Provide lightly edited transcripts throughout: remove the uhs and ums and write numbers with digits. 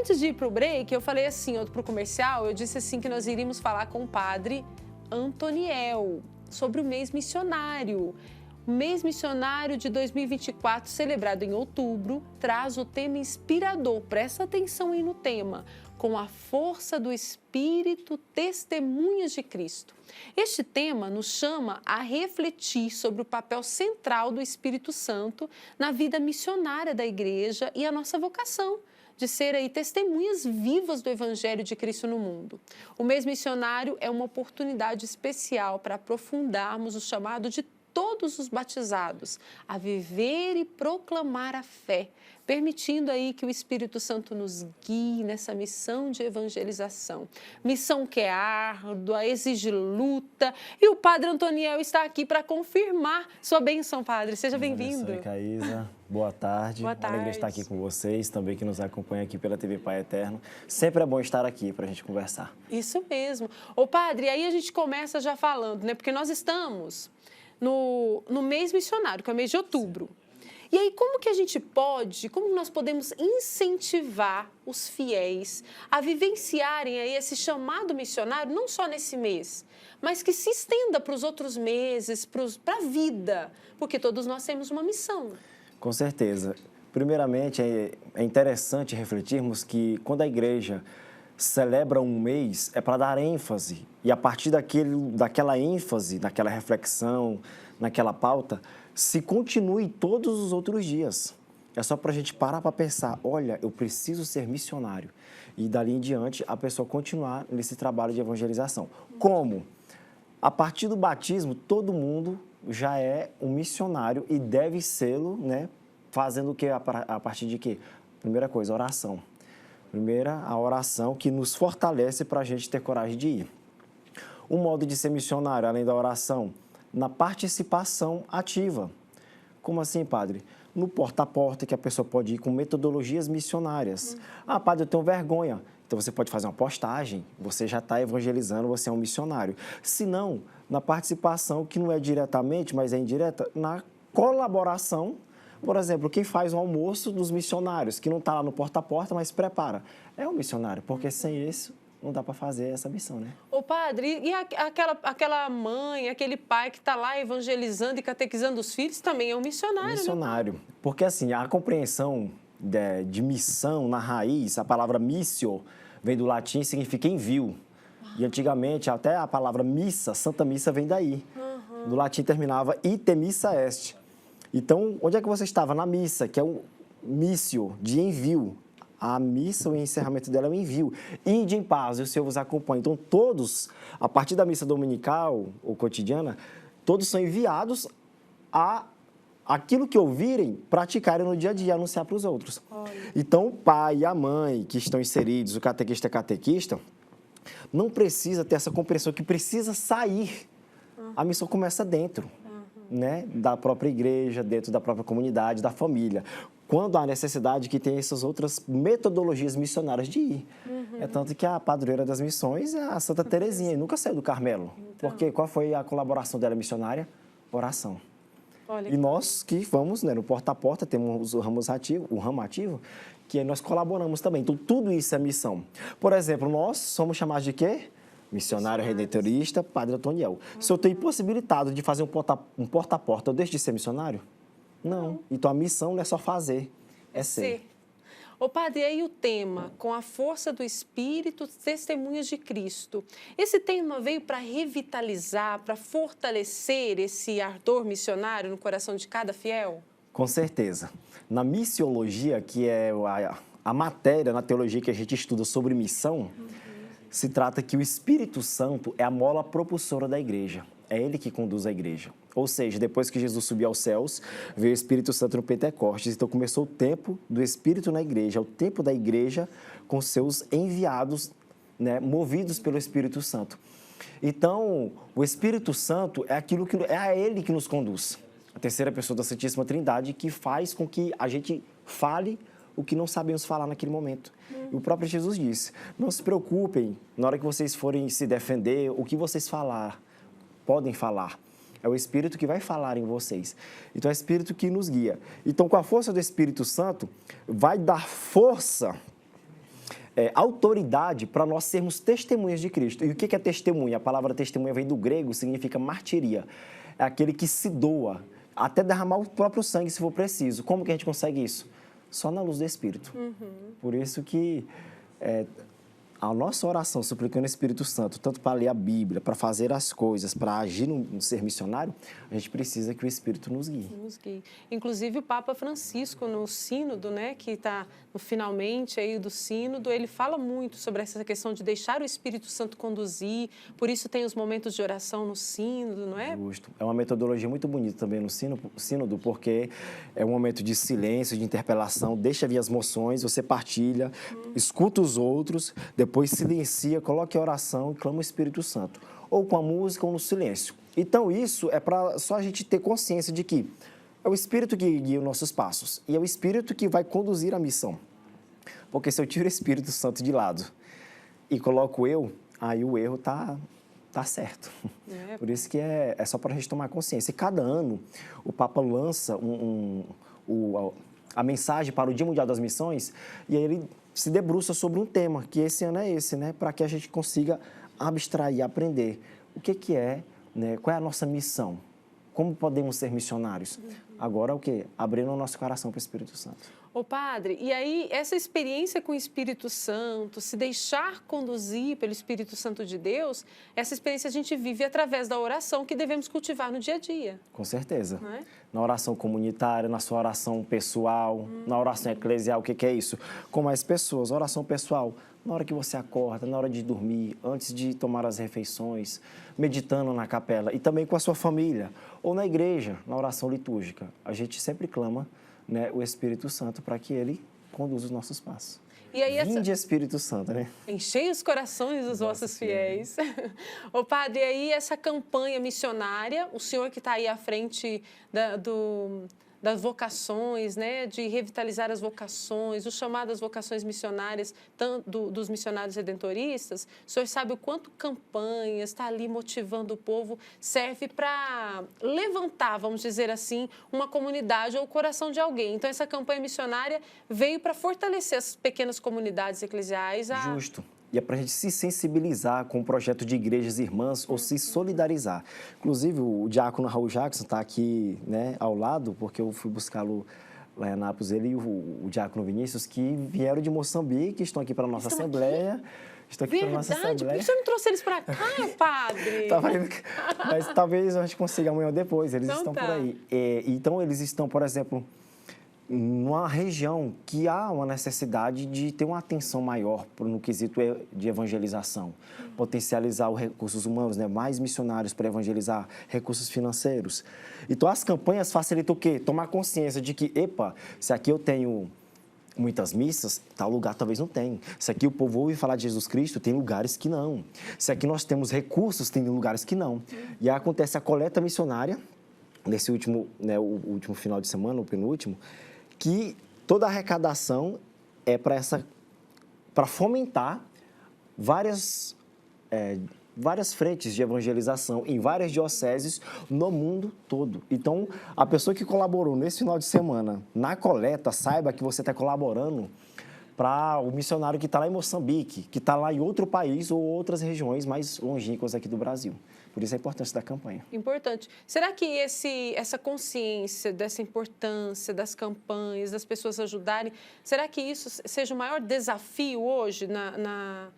antes de ir para o break, eu falei assim, para o comercial, eu disse assim que nós iríamos falar com o padre Antoniel sobre o mês missionário. O mês missionário de 2024, celebrado em outubro, traz o tema inspirador. Presta atenção aí no tema. Com a força do Espírito, testemunhas de Cristo. Este tema nos chama a refletir sobre o papel central do Espírito Santo na vida missionária da igreja e a nossa vocação de ser aí testemunhas vivas do Evangelho de Cristo no mundo. O mês missionário é uma oportunidade especial para aprofundarmos o chamado de todos os batizados a viver e proclamar a fé, permitindo aí que o Espírito Santo nos guie nessa missão de evangelização. Missão que é árdua, exige luta, e o Padre Antoniel está aqui para confirmar sua bênção, Padre. Seja bem-vindo. Oi, Caísa. Boa tarde. Boa tarde. Alegria estar aqui com vocês, também que nos acompanham aqui pela TV Pai Eterno. Sempre é bom estar aqui para a gente conversar. Isso mesmo. Ô, Padre, aí a gente começa já falando, né? Porque nós estamos no mês missionário, que é o mês de outubro. E aí, como nós podemos incentivar os fiéis a vivenciarem aí esse chamado missionário, não só nesse mês, mas que se estenda para os outros meses, para a vida, porque todos nós temos uma missão. Com certeza. Primeiramente, é interessante refletirmos que quando a igreja celebra um mês, é para dar ênfase. E a partir daquela ênfase, daquela reflexão, naquela pauta, se continue todos os outros dias. É só para a gente parar para pensar, olha, eu preciso ser missionário. E dali em diante, a pessoa continuar nesse trabalho de evangelização. Como? A partir do batismo, todo mundo já é um missionário e deve sê-lo, né? Fazendo o quê? A partir de quê? Primeira coisa, oração. Primeira, a oração que nos fortalece para a gente ter coragem de ir. O modo de ser missionário, além da oração, na participação ativa. Como assim, padre? No porta a porta, que a pessoa pode ir com metodologias missionárias. Ah, padre, eu tenho vergonha. Então, você pode fazer uma postagem, você já está evangelizando, você é um missionário. Se não, na participação, que não é diretamente, mas é indireta, na colaboração. Por exemplo, quem faz o almoço dos missionários, que não está lá no porta a porta, mas prepara, é um missionário, porque sem isso não dá para fazer essa missão, né? Ô, padre, e aquela mãe, aquele pai que está lá evangelizando e catequizando os filhos também é um missionário, missionário, né? Porque assim, a compreensão de missão na raiz, a palavra missio, vem do latim e significa envio. E antigamente, até a palavra missa, Santa Missa, vem daí. No latim terminava ite missa est. Então, onde é que você estava? Na missa, que é o missio, de envio. A missa, o encerramento dela é o envio. Ide em paz, e o Senhor vos acompanha. Então, todos, a partir da missa dominical ou cotidiana, todos são enviados a aquilo que ouvirem, praticarem no dia a dia, anunciar para os outros. Olha. Então, o pai e a mãe que estão inseridos, o catequista e a catequista, não precisa ter essa compreensão que precisa sair. A missão começa dentro. Né, da própria igreja, dentro da própria comunidade, da família. Quando há necessidade que tem essas outras metodologias missionárias de ir. É tanto que a padroeira das missões é a Santa Teresinha, e nunca saiu do Carmelo. Então. Porque qual foi a colaboração dela missionária? Oração. Olha. E nós que vamos, né, no porta a porta, temos o ramo ativo, que nós colaboramos também. Então, tudo isso é missão. Por exemplo, nós somos chamados de quê? Missionário redentorista, Padre Antoniel. Se eu estou impossibilitado de fazer um porta a porta, eu deixo de ser missionário? Não. Então, a missão não é só fazer, é ser. Ô, padre, e aí o tema, com a força do Espírito, testemunhas de Cristo. Esse tema veio para revitalizar, para fortalecer esse ardor missionário no coração de cada fiel? Com certeza. Na missiologia, que é a matéria na teologia que a gente estuda sobre missão, se trata que o Espírito Santo é a mola propulsora da igreja. É ele que conduz a igreja. Ou seja, depois que Jesus subiu aos céus, veio o Espírito Santo no Pentecostes. Então, começou o tempo do Espírito na igreja, o tempo da igreja com seus enviados, né, movidos pelo Espírito Santo. Então, o Espírito Santo é a ele que nos conduz. A terceira pessoa da Santíssima Trindade, que faz com que a gente fale o que não sabemos falar naquele momento. O próprio Jesus disse, não se preocupem, na hora que vocês forem se defender, o que vocês podem falar. É o Espírito que vai falar em vocês. Então, é o Espírito que nos guia. Então, com a força do Espírito Santo, vai dar força autoridade para nós sermos testemunhas de Cristo. E o que é testemunha? A palavra testemunha vem do grego, significa martiria. É aquele que se doa, até derramar o próprio sangue se for preciso. Como que a gente consegue isso? Só na luz do Espírito. Por isso que a nossa oração, suplicando o Espírito Santo, tanto para ler a Bíblia, para fazer as coisas, para agir no ser missionário, a gente precisa que o Espírito nos guie. Nos guie. Inclusive o Papa Francisco, no sínodo, né, que está no finalmente aí do sínodo, ele fala muito sobre essa questão de deixar o Espírito Santo conduzir, por isso tem os momentos de oração no sínodo, não é? Justo. É uma metodologia muito bonita também no sínodo, porque é um momento de silêncio, de interpelação, deixa vir as moções, você partilha, escuta os outros, depois silencia, coloque a oração e clama o Espírito Santo, ou com a música ou no silêncio. Então isso é para só a gente ter consciência de que é o Espírito que guia os nossos passos e é o Espírito que vai conduzir a missão. Porque se eu tiro o Espírito Santo de lado e coloco eu, aí o erro tá certo. Por isso que é só para a gente tomar consciência. E cada ano o Papa lança a mensagem para o Dia Mundial das Missões e aí ele se debruça sobre um tema, que esse ano é esse, né? Para que a gente consiga abstrair, aprender o que é, né? Qual é a nossa missão, como podemos ser missionários. Agora o quê? Abrindo o nosso coração para o Espírito Santo. Ô padre, e aí essa experiência com o Espírito Santo, se deixar conduzir pelo Espírito Santo de Deus, essa experiência a gente vive através da oração que devemos cultivar no dia a dia. Com certeza. Não é? Na oração comunitária, na sua oração pessoal, na oração eclesial, o que é isso? Com mais pessoas, oração pessoal, na hora que você acorda, na hora de dormir, antes de tomar as refeições, meditando na capela e também com a sua família, ou na igreja, na oração litúrgica. A gente sempre clama, né, o Espírito Santo para que ele conduza os nossos passos. E aí Vinde Espírito Santo, né? Enchei os corações dos vossos fiéis. Ô padre, e aí essa campanha missionária, o senhor que está aí à frente das vocações, né, de revitalizar as vocações, o chamado às vocações missionárias, tanto dos missionários redentoristas, o senhor sabe o quanto campanhas, está ali motivando o povo, serve para levantar, vamos dizer assim, uma comunidade ou o coração de alguém. Então, essa campanha missionária veio para fortalecer as pequenas comunidades eclesiais. Justo. E é para a gente se sensibilizar com o projeto de igrejas irmãs ou se solidarizar. Inclusive, o diácono Raul Jackson está aqui, né, ao lado, porque eu fui buscá-lo lá em Anápolis, ele e o diácono Vinícius, que vieram de Moçambique, estão aqui para a nossa assembleia. Estou aqui para a nossa assembleia. Por que você não trouxe eles para cá, padre? Mas talvez a gente consiga amanhã ou depois, eles então estão por aí. Então, eles estão, por exemplo, numa região que há uma necessidade de ter uma atenção maior no quesito de evangelização, potencializar os recursos humanos, né? Mais missionários para evangelizar, recursos financeiros. Então, as campanhas facilitam o quê? Tomar consciência de que, se aqui eu tenho muitas missas, tal lugar talvez não tenha. Se aqui o povo ouve falar de Jesus Cristo, tem lugares que não. Se aqui nós temos recursos, tem lugares que não. E aí acontece a coleta missionária, nesse último, né, o último final de semana, o penúltimo, que toda a arrecadação é para fomentar várias frentes de evangelização em várias dioceses no mundo todo. Então, a pessoa que colaborou nesse final de semana na coleta, saiba que você está colaborando para o missionário que está lá em Moçambique, que está lá em outro país ou outras regiões mais longínquas aqui do Brasil. Por isso a importância da campanha. Importante. Será que essa consciência dessa importância das campanhas, das pessoas ajudarem, será que isso seja o maior desafio hoje na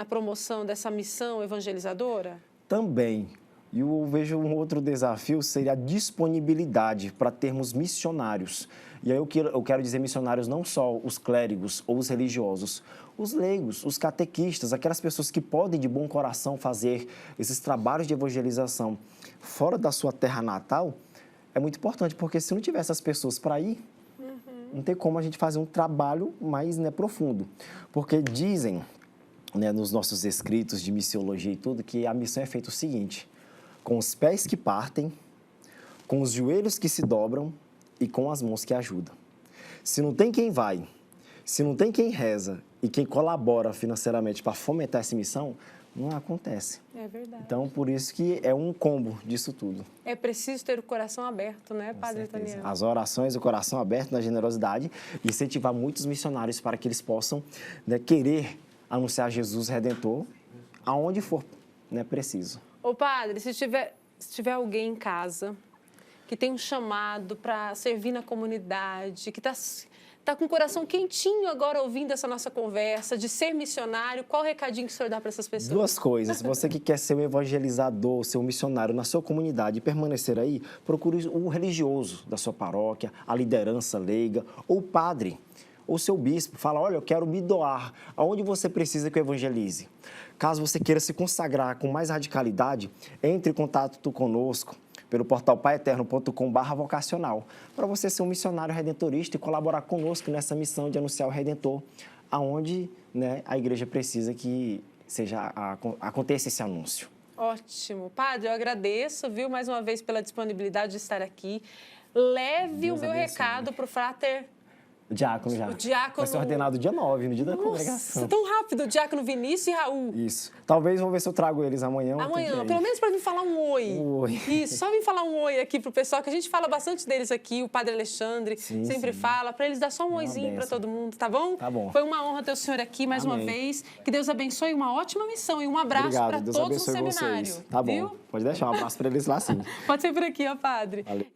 promoção dessa missão evangelizadora? Também. E eu vejo um outro desafio, seria a disponibilidade para termos missionários. E aí eu quero dizer missionários não só os clérigos ou os religiosos, os leigos, os catequistas, aquelas pessoas que podem de bom coração fazer esses trabalhos de evangelização fora da sua terra natal, é muito importante, porque se não tiver essas pessoas para ir, não tem como a gente fazer um trabalho mais, né, profundo. Porque dizem, né, nos nossos escritos de missiologia e tudo, que a missão é feita o seguinte: com os pés que partem, com os joelhos que se dobram e com as mãos que ajudam. Se não tem quem vai, se não tem quem reza e quem colabora financeiramente para fomentar essa missão, não acontece. É verdade. Então, por isso que é um combo disso tudo. É preciso ter o coração aberto, né, Padre Daniel? As orações, o coração aberto na generosidade e incentivar muitos missionários para que eles possam, né, querer anunciar Jesus Redentor aonde for, né, preciso. Ô, padre, se tiver alguém em casa que tem um chamado para servir na comunidade, que está com o coração quentinho agora ouvindo essa nossa conversa, de ser missionário, qual o recadinho que o senhor dá para essas pessoas? Duas coisas. Você que quer ser um evangelizador, ser um missionário na sua comunidade e permanecer aí, procure o religioso da sua paróquia, a liderança leiga, ou o padre, ou seu bispo. Fala, olha, eu quero me doar. Aonde você precisa que eu evangelize? Caso você queira se consagrar com mais radicalidade, entre em contato conosco pelo portal paieterno.com/vocacional, para você ser um missionário redentorista e colaborar conosco nessa missão de anunciar o Redentor, aonde, né, a igreja precisa que aconteça esse anúncio. Ótimo. Padre, eu agradeço, viu, mais uma vez pela disponibilidade de estar aqui. Leve Deus o meu abençoe. recado para o frater. O diácono já. O diácono... Vai ser ordenado dia 9, no dia da congregação. Nossa, tão rápido. O diácono Vinícius e Raul. Isso. Talvez vou ver se eu trago eles amanhã. Amanhã, pelo menos para vir falar um oi. Oi. Isso, só vir falar um oi aqui pro pessoal, que a gente fala bastante deles aqui, o Padre Alexandre sempre fala, para eles dar só um oizinho para todo mundo, tá bom? Tá bom. Foi uma honra ter o senhor aqui mais uma vez. Que Deus abençoe, uma ótima missão e um abraço para todos no seminário. Vocês. Tá bom. Viu? Pode deixar um abraço para eles lá sim. Pode ser por aqui, ó, Padre. Valeu.